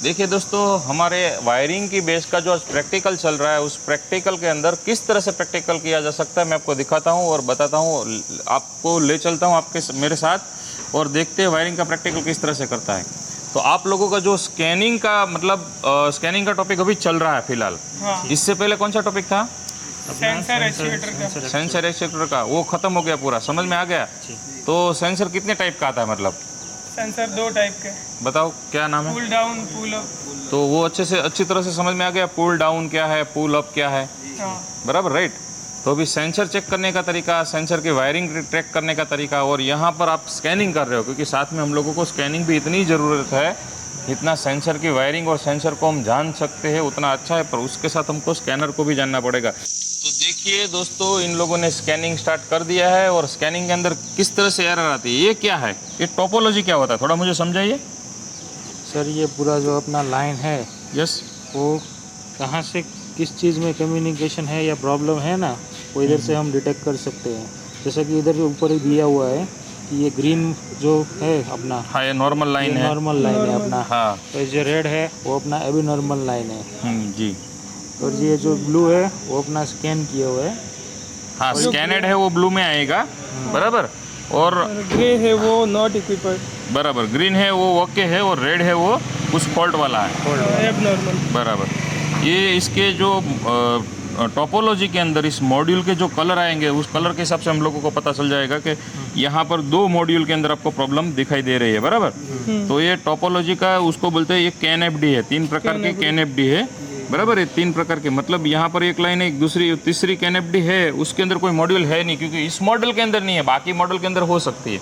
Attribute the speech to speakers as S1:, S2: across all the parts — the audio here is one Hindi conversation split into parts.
S1: देखिए दोस्तों, हमारे वायरिंग की बेस का जो आज प्रैक्टिकल चल रहा है, उस प्रैक्टिकल के अंदर किस तरह से प्रैक्टिकल किया जा सकता है मैं आपको दिखाता हूँ और बताता हूँ, आपको ले चलता हूँ आपके मेरे साथ और देखते हैं वायरिंग का प्रैक्टिकल किस तरह से करता है। तो आप लोगों का जो स्कैनिंग का मतलब स्कैनिंग का टॉपिक अभी चल रहा है फिलहाल।
S2: हाँ।
S1: इससे पहले कौन सा टॉपिक था?
S2: सेंसर एक्चुएटर का।
S1: सेंसर एक्चुएटर का, वो खत्म हो गया, पूरा समझ में आ गया। तो सेंसर कितने टाइप का आता है मतलब?
S2: सेंसर 2 टाइप के।
S1: बताओ क्या नाम है?
S2: Pull down, pull up.
S1: तो वो अच्छी तरह से समझ में आ गया, पुल डाउन क्या है, पुल अप क्या है,
S2: हाँ।
S1: बराबर राइट। तो अभी सेंसर चेक करने का तरीका, सेंसर की वायरिंग ट्रैक करने का तरीका, और यहाँ पर आप स्कैनिंग कर रहे हो, क्योंकि साथ में हम लोगों को स्कैनिंग भी इतनी ज़रूरत है, जितना सेंसर की वायरिंग और सेंसर को हम जान सकते हैं उतना अच्छा है, पर उसके साथ हमको स्कैनर को भी जानना पड़ेगा। तो देखिए दोस्तों, इन लोगों ने स्कैनिंग स्टार्ट कर दिया है और स्कैनिंग के अंदर किस तरह से एरर आती है, ये क्या है, ये टोपोलॉजी क्या होता है, थोड़ा मुझे समझाइए।
S3: सर ये पूरा जो अपना लाइन है,
S1: यस,
S3: वो कहाँ से किस चीज़ में कम्युनिकेशन है या प्रॉब्लम है ना, वो इधर से हम डिटेक्ट कर सकते हैं। जैसे कि इधर ऊपर ही दिया हुआ है कि ये ग्रीन जो है अपना,
S1: हाँ ये नॉर्मल लाइन है,
S3: नॉर्मल लाइन है अपना।
S1: हाँ
S3: तो जो रेड है वो अपना एबी नॉर्मल लाइन है,
S1: जी,
S3: और ये जो ब्लू है वो अपना स्कैन किया हुआ है।
S1: हाँ स्कैनेड है वो ब्लू में आएगा, बराबर। और
S2: ग्रे है वो नॉट इक्विप्ड,
S1: बराबर, ग्रीन है वो ओके है, और रेड है वो कुछ फॉल्ट वाला है,
S2: एबनॉर्मल।
S1: बराबर। ये इसके जो टोपोलॉजी के अंदर इस मॉड्यूल के जो कलर आएंगे, उस कलर के हिसाब से हम लोगों को पता चल जाएगा कि यहाँ पर 2 मॉड्यूल के अंदर आपको प्रॉब्लम दिखाई दे रही है, बराबर। तो ये टोपोलॉजी का उसको बोलते हैं, ये कैन-एफ-डी है, 3 प्रकार के कैन-एफ-डी है, बराबर है, 3 प्रकार के। मतलब यहाँ पर एक लाइन है, एक दूसरी तीसरी कैन-एफ-डी है, उसके अंदर कोई मॉड्यूल है नहीं, क्योंकि इस मॉडल के अंदर नहीं है, बाकी मॉडल के अंदर हो सकती है,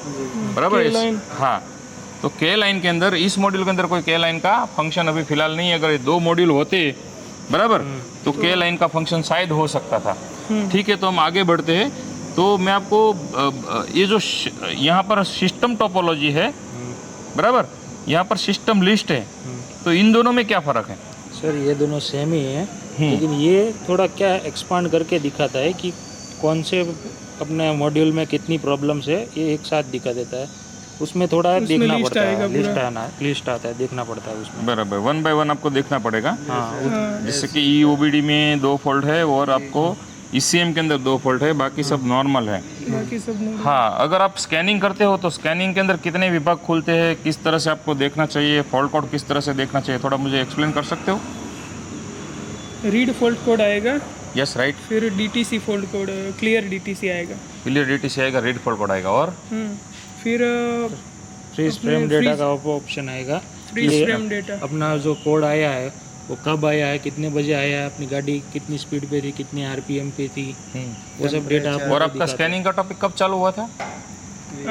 S1: बराबर। हाँ, तो के लाइन के अंदर, इस मॉड्यूल के अंदर कोई के लाइन का फंक्शन अभी फिलहाल नहीं है। अगर ये 2 मॉड्यूल होते, बराबर, तो के लाइन का फंक्शन शायद हो सकता था। ठीक है, तो हम आगे बढ़ते हैं। तो मैं आपको ये जो यहाँ पर सिस्टम टोपोलॉजी है, बराबर, यहाँ पर सिस्टम लिस्ट है, तो इन दोनों में क्या फ़र्क है?
S3: सर ये दोनों सेम ही है, लेकिन ये थोड़ा क्या एक्सपांड करके दिखाता है कि कौन से अपने मॉड्यूल में कितनी प्रॉब्लम्स है, ये एक साथ दिखा देता है। उसमें थोड़ा देखना पड़ता है, लिस्ट आता है, देखना पड़ता है उसमें,
S1: बराबर, 1 बाय 1 आपको देखना पड़ेगा।
S3: हाँ।
S1: जैसे कि EOBD में 2 फॉल्ट है, और आपको ECM के अंदर 2 फॉल्ट है, बाकी सब नॉर्मल है,
S2: बाकी सब नॉर्मल।
S1: हाँ। अगर आप स्कैनिंग करते हो तो स्कैनिंग के अंदर कितने विभाग खुलते हैं, किस तरह से आपको देखना चाहिए, फॉल्ट कोड किस तरह से देखना चाहिए, थोड़ा मुझे एक्सप्लेन कर सकते हो?
S2: रीड फॉल्ट कोड आएगा,
S1: यस राइट।
S2: फिर DTC fault code, clear DTC आएगा,
S1: क्लियर DTC आएगा, रीड फॉल्ट कोड आएगा, और
S2: फिर
S3: फ्रीज फ्रेम डेटा का ऑप्शन आएगा।
S2: फ्रीज फ्रेम डेटा,
S3: अपना जो कोड आया है वो कब आया है, कितने बजे आया है, अपनी गाड़ी कितनी स्पीड पे थी, कितनी RPM पे थी, वो सब डेटा।
S1: और आपका स्कैनिंग का टॉपिक कब चालू हुआ था?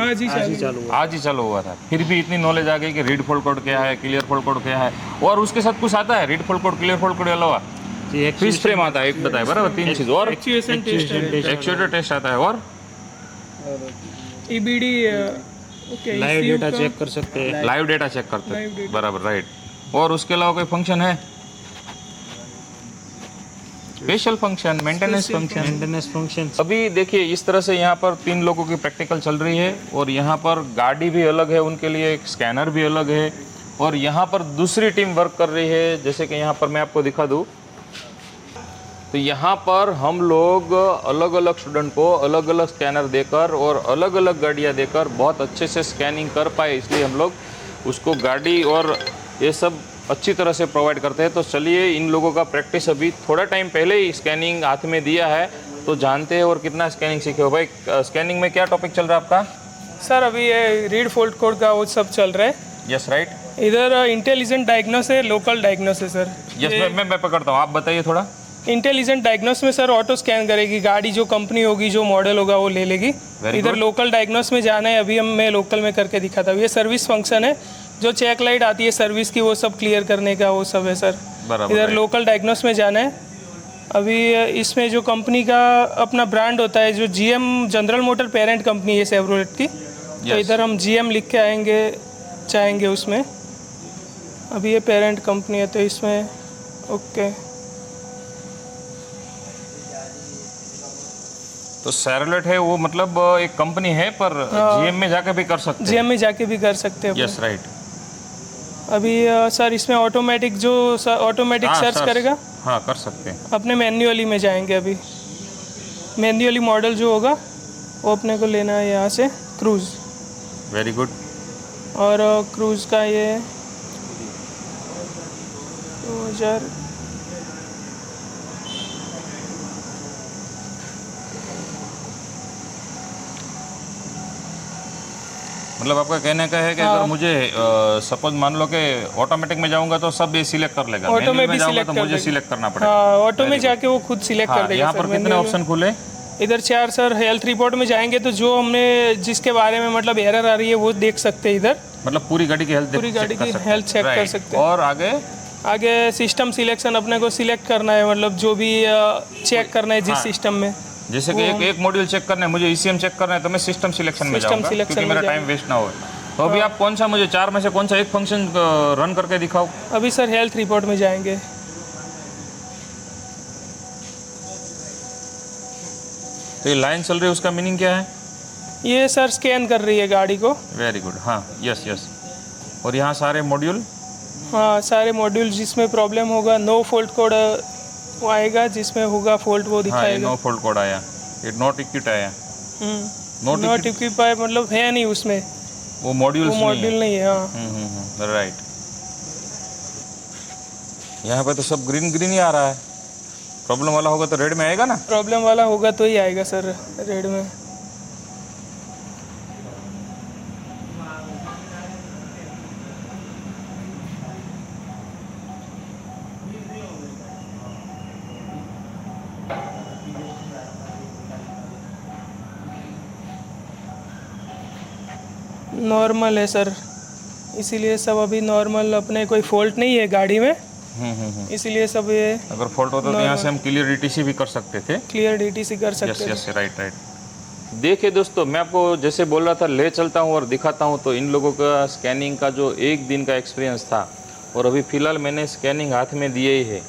S2: आज ही चालू हुआ।
S1: आज ही चालू हुआ था। फिर भी इतनी नॉलेज आ गई कि रीड फॉल्ट कोड क्या है, क्लियर फॉल्ट कोड क्या है, और उसके साथ कुछ आता है, read fault code, clear fault code के अलावा फ्रीज फ्रेम आता है, एक बताए, बराबर, 3 चीज, और एक्चुएटर टेस्ट आता है, और
S2: EBD,
S3: लाइव डेटा चेक कर सकते हैं,
S1: लाइव डेटा चेक करते हैं, बराबर राइट। और उसके अलावा कोई फंक्शन है? Special function, maintenance function. अभी देखिए इस तरह से यहाँ पर 3 लोगों की प्रैक्टिकल चल रही है, और यहाँ पर गाड़ी भी अलग है उनके लिए, एक स्कैनर भी अलग है, और यहाँ पर दूसरी टीम वर्क कर रही है। जैसे कि यहाँ पर मैं आपको दिखा दूँ, तो यहाँ पर हम लोग अलग अलग स्टूडेंट को अलग अलग स्कैनर देकर और अलग अलग गाड़ियाँ देकर बहुत अच्छे से स्कैनिंग कर पाए, इसलिए हम लोग उसको गाड़ी और ये सब अच्छी तरह से प्रोवाइड करते हैं। तो चलिए, इन लोगों का प्रैक्टिस अभी थोड़ा टाइम पहले ही स्कैनिंग हाथ में दिया है, तो जानते हैं और कितना स्कैनिंग सीखे हो। भाई स्कैनिंग में क्या टॉपिक चल रहा है आपका?
S2: सर अभी ये रीड फॉल्ट कोड का वो सब चल रहा है।
S1: Yes right.
S2: इधर इंटेलिजेंट डायग्नोस है, लोकल डायग्नोस है सर।
S1: यस, मैं पकड़ता हूँ, आप बताइए थोड़ा।
S2: इंटेलिजेंट डायग्नोस में सर ऑटो स्कैन करेगी गाड़ी, जो कंपनी होगी, जो मॉडल होगा वो ले लेगी। इधर लोकल डायग्नोस में जाना है, अभी मैं लोकल में करके दिखाता हूँ। ये सर्विस फंक्शन है, जो चेक लाइट आती है सर्विस की, वो सब क्लियर करने का वो सब है सर। इधर लोकल डायग्नोस में जाना है। अभी इसमें जो कंपनी का अपना ब्रांड होता है, जो GM general motor parent company है शेवरोलेट की, तो इधर हम GM लिख के आएंगे चाहेंगे उसमें। अभी ये पेरेंट कंपनी है, तो इसमें ओके।
S1: तो शेवरोलेट है वो, मतलब एक कंपनी है, पर GM में जाके भी कर सकते हैं।
S2: GM में जाके भी कर सकते हैं।
S1: Yes right.
S2: अभी सर इसमें ऑटोमेटिक जो ऑटोमेटिक
S1: हाँ,
S2: सर्च
S1: सर।
S2: करेगा,
S1: हाँ कर सकते हैं।
S2: अपने मैन्युअली में जाएंगे। अभी मैन्युअली मॉडल जो होगा वो अपने को लेना है यहाँ से क्रूज़,
S1: वेरी गुड।
S2: और क्रूज़ का ये 2000
S1: मतलब आपका कहने का है कि अगर मुझे सपोज मान लो कि ऑटोमेटिक में जाऊंगा तो सब ये सिलेक्ट कर लेगा,
S2: ऑटो में
S1: मैनुअल
S2: भी
S1: में जाऊंगा
S2: सिलेक्ट
S1: तो
S2: कर
S1: मुझे
S2: देगा।
S1: सिलेक्ट करना पड़ेगा।
S2: हाँ, ऑटो में जाके वो खुद सिलेक्ट कर
S1: हाँ,
S2: देगा
S1: यहाँ
S2: सर।
S1: पर कितने
S2: manual में।
S1: ऑप्शन खुले?
S2: इधर 4 सर। हेल्थ रिपोर्ट में जाएंगे तो जो हमने जिसके बारे में मतलब एरर आ रही है वो देख सकते हैं इधर।
S1: मतलब पूरी गाड़ी की हेल्थ
S2: पूरी गाड़ी की हेल्थ चेक कर सकते हैं।
S1: और आगे
S2: आगे सिस्टम सिलेक्शन अपने को सिलेक्ट करना है, मतलब जो भी चेक करना है जिस सिस्टम में।
S1: जैसे कि एक मॉड्यूल चेक करना है, मुझे ECM चेक करना है तो मैं सिस्टम सिलेक्शन में
S2: System
S1: जाऊंगा
S2: selection
S1: क्योंकि
S2: में
S1: मेरा टाइम वेस्ट ना हो। तो अभी आप कौन सा, मुझे 4 में से कौन सा एक फंक्शन रन करके दिखाओ।
S2: अभी सर हेल्थ रिपोर्ट में जाएंगे।
S1: तो ये लाइन चल रही है, उसका मीनिंग क्या है?
S2: ये सर स्कैन कर रही है गाड़ी को।
S1: Very good. हाँ, यस यस। और यहाँ सारे मॉड्यूल,
S2: हाँ, सारे मॉड्यूल जिसमें प्रॉब्लम होगा नो फॉल्ट कोड वो आएगा, जिसमें होगा फॉल्ट वो
S1: हाँ ये
S2: दिखाएगा।
S1: नो फॉल्ट कोड आया, ये नॉट इक्विट आया।
S2: नॉट इक्विपाई मतलब है नहीं उसमें,
S1: वो मॉड्यूल्स
S2: वो
S1: नहीं है।
S2: मॉड्यूल नहीं है। हाँ,
S1: राइट। यहाँ पे तो सब ग्रीन ग्रीन ही आ रहा है। प्रॉब्लम वाला होगा तो रेड में आएगा ना?
S2: प्रॉब्लम वाला होगा तो ही आएगा सर रेड में। नॉर्मल है सर, इसीलिए सब अभी नॉर्मल, अपने कोई फॉल्ट नहीं है गाड़ी में, इसीलिए सब ये
S1: अगर फॉल्ट होता तो यहाँ से हम क्लियर DTC भी कर सकते थे।
S2: क्लियर DTC कर
S1: यस
S2: सकते हैं।
S1: Yes, right right. देखिए दोस्तों, मैं आपको जैसे बोल रहा था ले चलता हूँ और दिखाता हूँ। तो इन लोगों का स्कैनिंग का जो 1 दिन का एक्सपीरियंस था, और अभी फ़िलहाल मैंने स्कैनिंग हाथ में दिए ही है।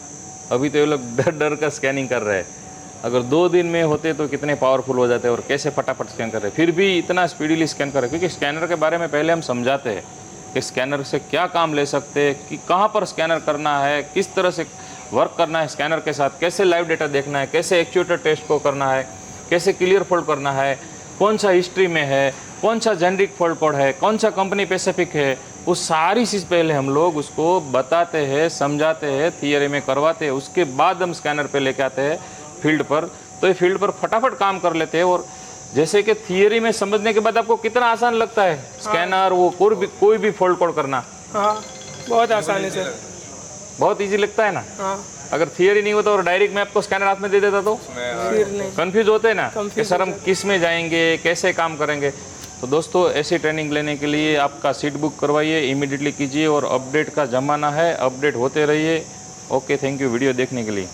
S1: अभी तो ये लोग डर डर का स्कैनिंग कर रहे हैं। अगर 2 दिन में होते तो कितने पावरफुल हो जाते और कैसे फटाफट स्कैन कर रहे हैं। फिर भी इतना स्पीडीली स्कैन कर रहे हैं, क्योंकि स्कैनर के बारे में पहले हम समझाते हैं कि स्कैनर से क्या काम ले सकते हैं, कि कहाँ पर स्कैनर करना है, किस तरह से वर्क करना है स्कैनर के साथ, कैसे लाइव डेटा देखना है, कैसे एक्चुएटर टेस्ट को करना है, कैसे क्लियर फॉल्ट करना है, कौन सा हिस्ट्री में है, कौन सा जेनरिक फॉल्ट कोड है, कौन सा कंपनी स्पेसिफिक है। वो सारी चीज़ पहले हम लोग उसको बताते हैं, समझाते हैं, थियरी में करवाते हैं। उसके बाद हम स्कैनर पे लेके आते हैं फील्ड पर। तो ये फील्ड पर फटाफट काम कर लेते हैं। और जैसे कि थियरी में समझने के बाद आपको कितना आसान लगता है स्कैनर, वो कोई भी फॉल्ट कोड करना।
S2: हाँ, बहुत आसान है सर,
S1: बहुत इजी लगता है ना।
S2: हाँ,
S1: अगर थियरी नहीं होता और डायरेक्ट मैं आपको स्कैनर हाथ में दे देता तो
S2: फिर नहीं।
S1: कंफ्यूज होते हैं ना कि सर हम किस में जाएंगे, कैसे काम करेंगे। तो दोस्तों, ऐसी ट्रेनिंग लेने के लिए आपका सीट बुक करवाइए, इमीडिएटली कीजिए। और अपडेट का ज़माना है, अपडेट होते रहिए। ओके, थैंक यू वीडियो देखने के लिए।